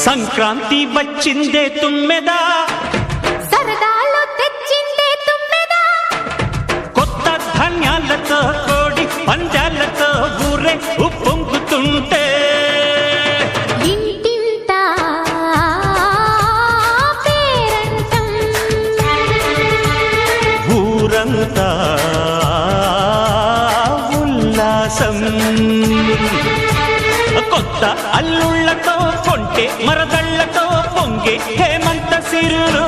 సంక్రాంతి వచ్చిందే తుమ్మెదా, సరదాలో తెచ్చిందే తుమ్మెదా, కొత్త ధాన్యాలతో కోడి పందాలతో ఊరే ఉప్పొంగుతుంటే ఇంటింత పేరంటం, ఊరంతా ఉల్లాసం. కొత్త అల్లుళ్లతో కొంటే మరదళ్లతో పొంగే హేమంత సిరులు